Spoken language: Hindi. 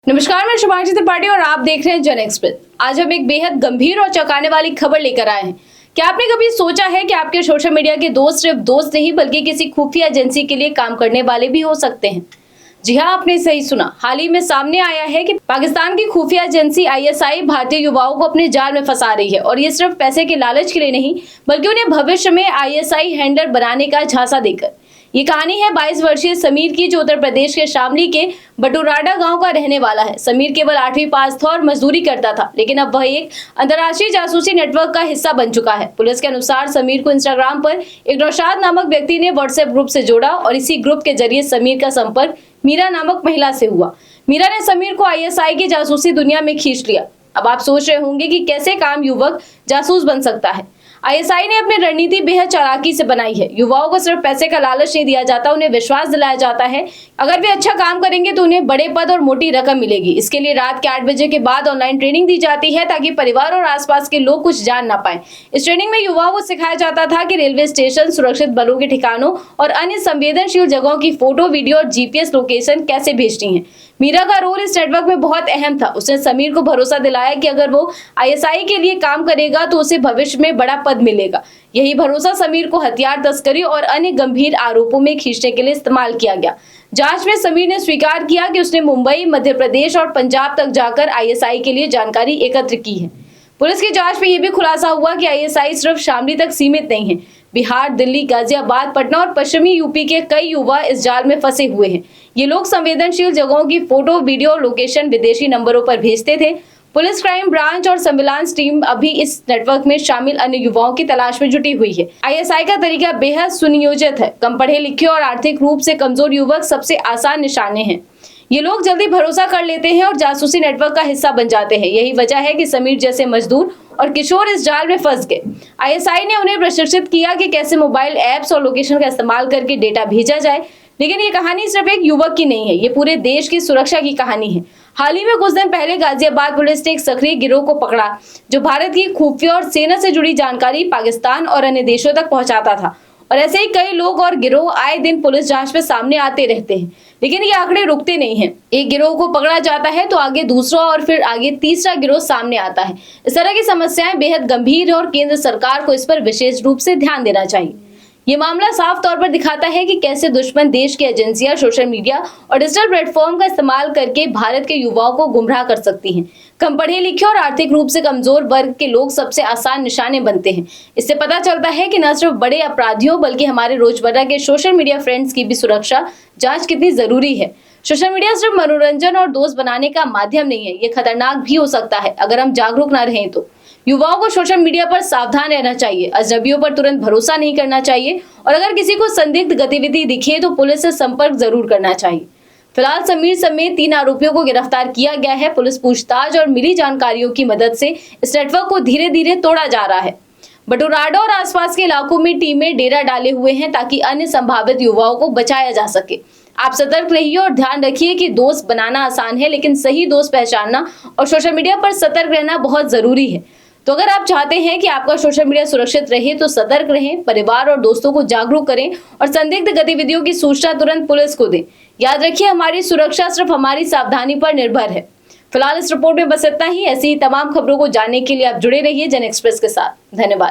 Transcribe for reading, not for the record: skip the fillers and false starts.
नमस्कार, मैं शुभांशी त्रिपाठी और आप देख रहे हैं जन एक्सप्रेस। आज हम एक बेहद गंभीर और चौंकाने वाली खबर लेकर आए हैं। क्या आपने कभी सोचा है कि आपके सोशल मीडिया के दोस्त सिर्फ दोस्त नहीं बल्कि किसी खुफिया एजेंसी के लिए काम करने वाले भी हो सकते हैं? जी हाँ, आपने सही सुना। हाल ही में सामने आया है कि पाकिस्तान की खुफिया एजेंसी आईएसआई भारतीय युवाओं को अपने जाल में फंसा रही है, और ये सिर्फ पैसे के लालच के लिए नहीं बल्कि उन्हें भविष्य में आईएसआई हैंडलर बनाने का झांसा देकर। ये कहानी है 22 वर्षीय समीर की, जो उत्तर प्रदेश के शामली के बटुराडा गांव का रहने वाला है। समीर केवल 8वीं पास था और मजदूरी करता था, लेकिन अब वह एक अंतर्राष्ट्रीय जासूसी नेटवर्क का हिस्सा बन चुका है। पुलिस के अनुसार समीर को इंस्टाग्राम पर एक नौशाद नामक व्यक्ति ने व्हाट्सएप ग्रुप से जोड़ा और इसी ग्रुप के जरिए समीर का संपर्क मीरा नामक महिला से हुआ। मीरा ने समीर को आईएसआई की जासूसी दुनिया में खींच लिया। अब आप सोच रहे होंगे कि कैसे काम युवक जासूस बन सकता है। आईएसआई ने अपनी रणनीति बेहद चालाकी से बनाई है। युवाओं को सिर्फ पैसे का लालच नहीं दिया जाता, उन्हें विश्वास दिलाया जाता है अगर वे अच्छा काम करेंगे तो उन्हें बड़े पद और मोटी रकम मिलेगी। इसके लिए रात के 8 बजे के बाद ऑनलाइन ट्रेनिंग दी जाती है ताकि परिवार और आसपास के लोग कुछ जान ना पाए। इस ट्रेनिंग में युवाओं को सिखाया जाता था कि रेलवे स्टेशन, सुरक्षित बलों के ठिकानों और अन्य संवेदनशील जगहों की फोटो, वीडियो और जीपीएस लोकेशन कैसे भेजनी है। मीरा का रोल इस नेटवर्क में बहुत अहम था। उसने समीर को भरोसा दिलाया कि अगर वो आईएसआई के लिए काम करेगा तो उसे भविष्य में बड़ा पद मिलेगा। यही भरोसा समीर को हथियार तस्करी और अन्य गंभीर आरोपों में खींचने के लिए इस्तेमाल किया गया। जांच में समीर ने स्वीकार किया कि उसने मुंबई, मध्य प्रदेश और पंजाब तक जाकर आईएसआई के लिए जानकारी एकत्र की है। पुलिस की जांच में यह भी खुलासा हुआ कि आईएसआई सिर्फ शामली तक सीमित नहीं है। बिहार, दिल्ली, गाजियाबाद, पटना और पश्चिमी यूपी के कई युवा इस जाल में फंसे हुए हैं। ये लोग संवेदनशील जगहों की फोटो, वीडियो, लोकेशन विदेशी नंबरों पर भेजते थे। पुलिस क्राइम ब्रांच और सर्विलांस टीम अभी इस नेटवर्क में शामिल अन्य युवाओं की तलाश में जुटी हुई है। आईएसआई का तरीका बेहद सुनियोजित है। कम पढ़े लिखे और आर्थिक रूप से कमजोर युवक सबसे आसान निशाने हैं। ये लोग जल्दी भरोसा कर लेते हैं और जासूसी नेटवर्क का हिस्सा बन जाते हैं। यही वजह है कि समीर जैसे मजदूर और किशोर इस जाल में फंस गए। आईएसआई ने उन्हें प्रशिक्षित किया कि कैसे मोबाइल ऐप्स और लोकेशन का इस्तेमाल करके डेटा भेजा जाए। लेकिन ये कहानी सिर्फ एक युवक की नहीं है, ये पूरे देश की सुरक्षा की कहानी है। हाल ही में कुछ दिन पहले गाजियाबाद पुलिस ने एक सक्रिय गिरोह को पकड़ा जो भारत की खुफिया और सेना से जुड़ी जानकारी पाकिस्तान और अन्य देशों तक पहुंचाता था। और ऐसे ही कई लोग और गिरोह आए दिन पुलिस जांच में सामने आते रहते हैं, लेकिन ये आंकड़े रुकते नहीं हैं। एक गिरोह को पकड़ा जाता है तो आगे दूसरा और फिर आगे तीसरा गिरोह सामने आता है। इस तरह की समस्याएं बेहद गंभीर है और केंद्र सरकार को इस पर विशेष रूप से ध्यान देना चाहिए। ये मामला साफ तौर पर दिखाता है कि कैसे दुश्मन देश की एजेंसियां सोशल मीडिया और डिजिटल प्लेटफॉर्म का इस्तेमाल करके भारत के युवाओं को गुमराह कर सकती हैं। कम पढ़े लिखे और आर्थिक रूप से कमजोर वर्ग के लोग सबसे आसान निशाने बनते हैं। इससे पता चलता है कि न सिर्फ बड़े अपराधियों बल्कि हमारे रोजमर्रा के सोशल मीडिया फ्रेंड्स की भी सुरक्षा जांच कितनी जरूरी है। सोशल मीडिया सिर्फ मनोरंजन और दोस्त बनाने का माध्यम नहीं है, ये खतरनाक भी हो सकता है अगर हम जागरूक न रहें तो। युवाओं को सोशल मीडिया पर सावधान रहना चाहिए, अजनबियों पर तुरंत भरोसा नहीं करना चाहिए और अगर किसी को संदिग्ध गतिविधि दिखे तो पुलिस से संपर्क जरूर करना चाहिए। फिलहाल समीर समेत 3 आरोपियों को गिरफ्तार किया गया है। पुलिस पूछताछ और मिली जानकारियों की मदद से इस नेटवर्क को धीरे धीरे तोड़ा जा रहा है। बटुराडा और आसपास के इलाकों में टीमें डेरा डाले हुए हैं ताकि अन्य संभावित युवाओं को बचाया जा सके। आप सतर्क रहिए और ध्यान रखिए कि दोस्त बनाना आसान है, लेकिन सही दोस्त पहचानना और सोशल मीडिया पर सतर्क रहना बहुत जरूरी है। तो अगर आप चाहते हैं कि आपका सोशल मीडिया सुरक्षित रहे तो सतर्क रहें, परिवार और दोस्तों को जागरूक करें और संदिग्ध गतिविधियों की सूचना तुरंत पुलिस को दें। याद रखिए, हमारी सुरक्षा सिर्फ हमारी सावधानी पर निर्भर है। फिलहाल इस रिपोर्ट में बस इतना ही। ऐसी ही तमाम खबरों को जानने के लिए आप जुड़े रहिए जन एक्सप्रेस के साथ। धन्यवाद।